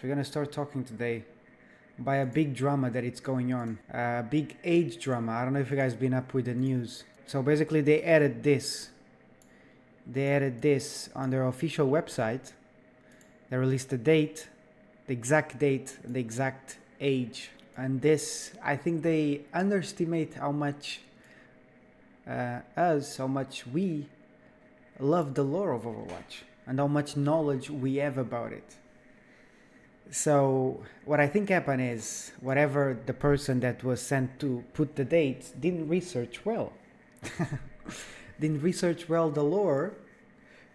We're gonna start talking today by a big drama that it's going on. A big age drama. I don't know if you guys been up with the news. So basically they added this. They added this on their official website. They released the date, the exact date, the exact age. And this, I think they underestimate how much how much we love the lore of Overwatch and how much knowledge we have about it. So what I think happened is whatever the person that was sent to put the dates didn't research well. Didn't research well the lore,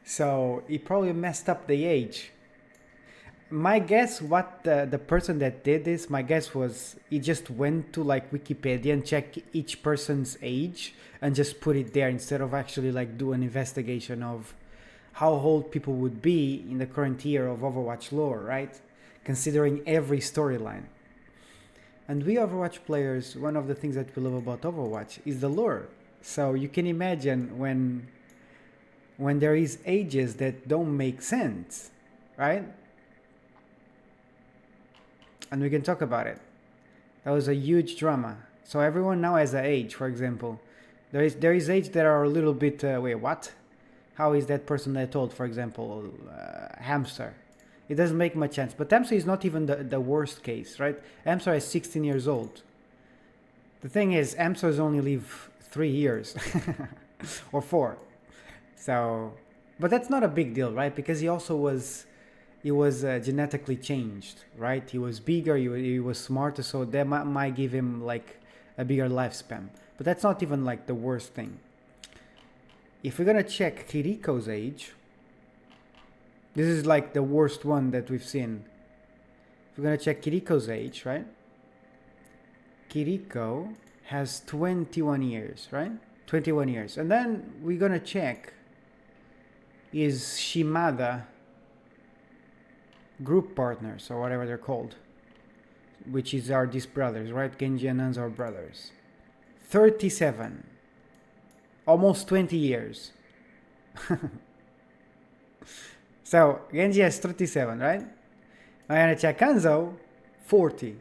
so he probably messed up the age. My guess, what the person that did this, my guess was he just went to like Wikipedia and check each person's age and just put it there instead of actually like do an investigation of how old people would be in the current year of Overwatch lore, right? Considering every storyline. And we Overwatch players, one of the things that we love about Overwatch is the lore. So you can imagine when there is ages that don't make sense, right? And we can talk about it. That was a huge drama. So everyone now has an age, for example. There is age that are a little bit, wait, what? How is that person that told, for example, Hamster? It doesn't make much sense. But Hamster is not even the worst case, right? Hamster is 16 years old. The thing is, Hamsters only live 3 years. Or 4. So, but that's not a big deal, right? Because he was genetically changed, right? He was bigger, he was smarter, so that might give him like a bigger lifespan. But that's not even like the worst thing. If we're gonna check Kiriko's age, this is like the worst one that we've seen. If we're gonna check Kiriko's age, right? Kiriko has 21 years, right? 21 years. And then we're gonna check is Shimada group partners or whatever they're called, which are these brothers, right? Genji and Hanzo are brothers. 37, almost 20 years. So Genji has 37, right? I'm gonna check Hanzo, 40,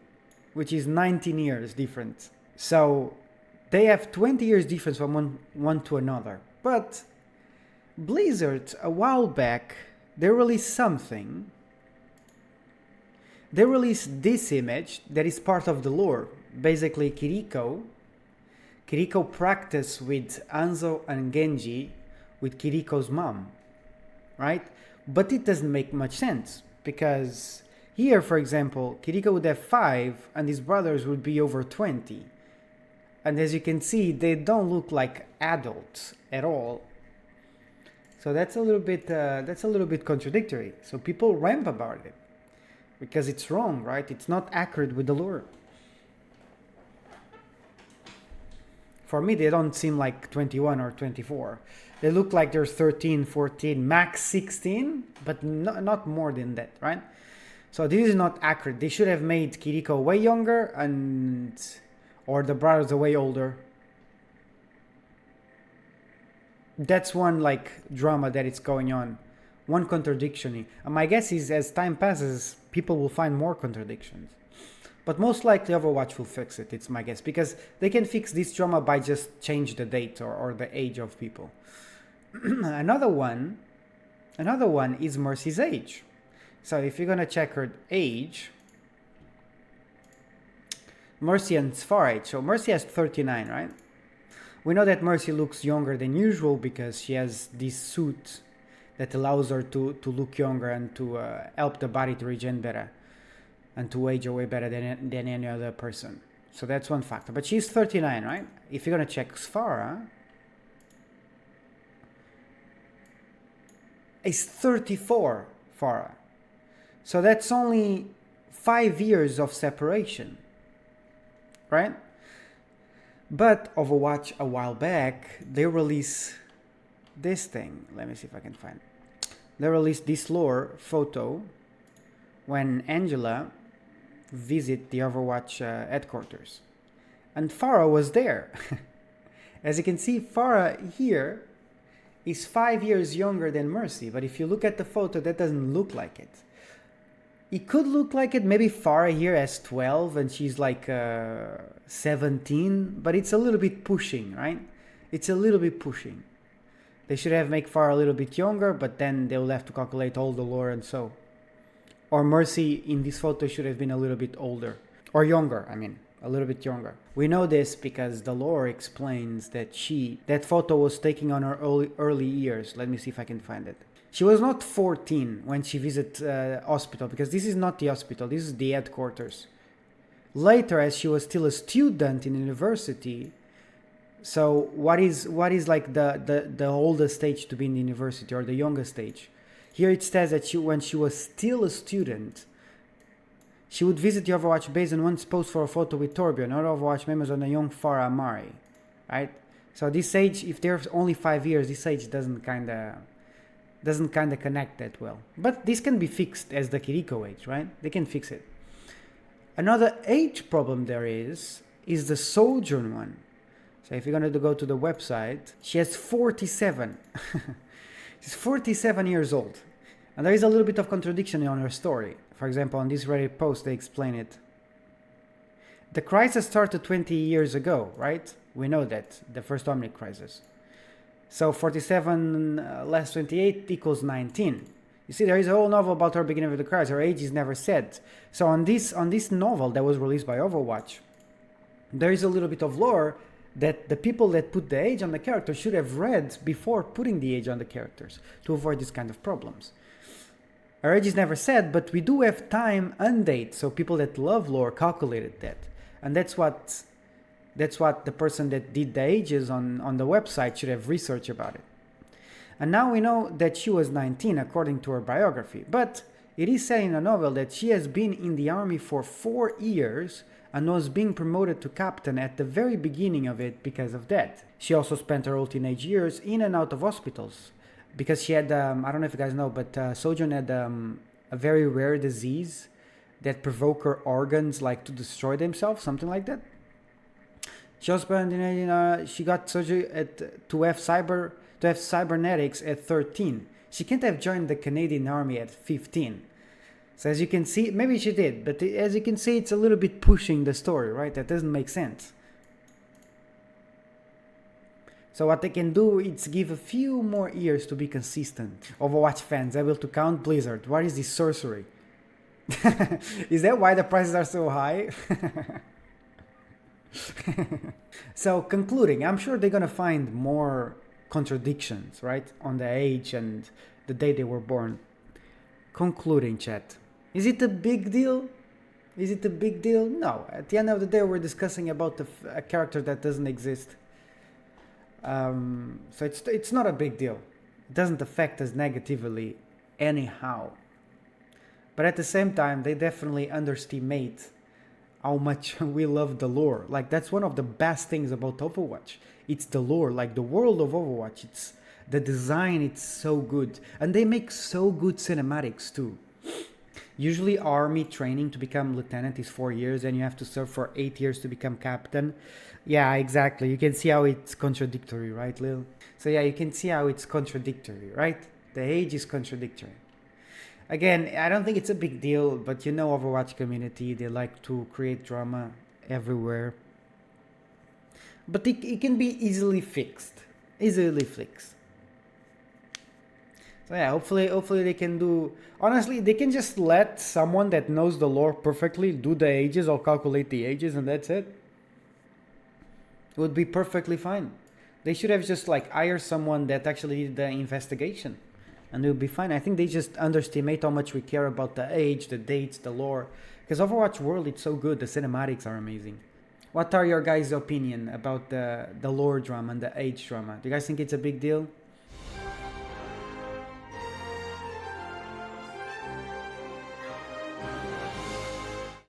which is 19 years difference. So they have 20 years difference from one to another. But Blizzard, a while back, they released something. They released this image that is part of the lore. Basically, Kiriko practiced with Hanzo and Genji with Kiriko's mom, right? But it doesn't make much sense because here, for example, Kiriko would have 5 and his brothers would be over 20. And as you can see, they don't look like adults at all. So that's a little bit contradictory. So people ramp about it. Because it's wrong, right? It's not accurate with the lore. For me, they don't seem like 21 or 24. They look like they're 13, 14, max 16, but not more than that, right? So this is not accurate. They should have made Kiriko way younger or the brothers way older. That's one like drama that is going on. One contradiction. And my guess is as time passes, people will find more contradictions. But most likely Overwatch will fix it, it's my guess. Because they can fix this drama by just change the date or the age of people. Another one is Mercy's age. So if you're gonna check her age, Mercy and Sfar age. So Mercy has 39, right? We know that Mercy looks younger than usual because she has this suit that allows her to look younger and to help the body to regen better and to age way better than any other person. So that's one factor. But she's 39, right? If you're going to check Sfara, is 34, Farah. So that's only 5 years of separation, right? But Overwatch, a while back, they released this thing. Let me see if I can find it. They released this lore photo when Angela visit the Overwatch headquarters. And Farah was there. As you can see, Farah here is 5 years younger than Mercy. But if you look at the photo, that doesn't look like it. It could look like it. Maybe Farah here has 12 and she's like 17, but it's a little bit pushing, right? It's a little bit pushing. They should have make Farah a little bit younger, but then they'll have to calculate all the lore and so. Or Mercy in this photo should have been a little bit older. Or younger, I mean. A little bit younger. We know this because the lore explains that that photo was taken on her early years. Let me see if I can find it. She was not 14 when she visited hospital, because this is not the hospital, this is the headquarters. Later, as she was still a student in university, so what is like the oldest stage to be in the university, or the youngest stage? Here it says that when she was still a student, she would visit the Overwatch base and once posed for a photo with Torbjorn, other Overwatch members, on a young Farah Amari, right? So this age, if there's only 5 years, this age doesn't kinda connect that well. But this can be fixed as the Kiriko age, right? They can fix it. Another age problem there is the Sojourn one. So if you're going to go to the website, she has 47. She's 47 years old. And there is a little bit of contradiction on her story. For example, on this Reddit post, they explain it. The crisis started 20 years ago, right? We know that, the first Omni crisis. So 47 less 28 equals 19. You see, there is a whole novel about her beginning of the crisis. Her age is never said. So on this novel that was released by Overwatch, there is a little bit of lore that the people that put the age on the character should have read before putting the age on the characters to avoid this kind of problems. Our age is never said, but we do have time and date, so people that love lore calculated that. And that's what the person that did the ages on the website should have researched about it. And now we know that she was 19 according to her biography, but it is said in the novel that she has been in the army for 4 years and was being promoted to captain at the very beginning of it because of that. She also spent her whole teenage years in and out of hospitals because she had, I don't know if you guys know, but Sojourn had a very rare disease that provoked her organs like to destroy themselves, something like that. She was born she got surgery to have cybernetics at 13. She can't have joined the Canadian Army at 15. So as you can see, maybe she did, but as you can see, it's a little bit pushing the story, right? That doesn't make sense. So what they can do is give a few more years to be consistent. Overwatch fans, I will to count Blizzard. What is this sorcery? Is that why the prices are so high? So concluding, I'm sure they're gonna find more contradictions, right, on the age and the day they were born. Concluding, chat. Is it a big deal? Is it a big deal? No. At the end of the day, we're discussing about a character that doesn't exist. So it's not a big deal. It doesn't affect us negatively anyhow. But at the same time, they definitely underestimate how much we love the lore. Like, that's one of the best things about Overwatch. It's the lore, like the world of Overwatch. It's the design, it's so good. And they make so good cinematics too. Usually army training to become lieutenant is 4 years and you have to serve for 8 years to become captain. Yeah, exactly. You can see how it's contradictory, right, Lil? So yeah, you can see how it's contradictory, right? The age is contradictory. Again, I don't think it's a big deal, but you know Overwatch community, they like to create drama everywhere. But it can be easily fixed. Easily fixed. So yeah, hopefully they can do... Honestly, they can just let someone that knows the lore perfectly do the ages or calculate the ages and that's it. It would be perfectly fine. They should have just like hired someone that actually did the investigation. And it would be fine. I think they just underestimate how much we care about the age, the dates, the lore. Because Overwatch World, it's so good. The cinematics are amazing. What are your guys' opinion about the lore drama and the age drama? Do you guys think it's a big deal?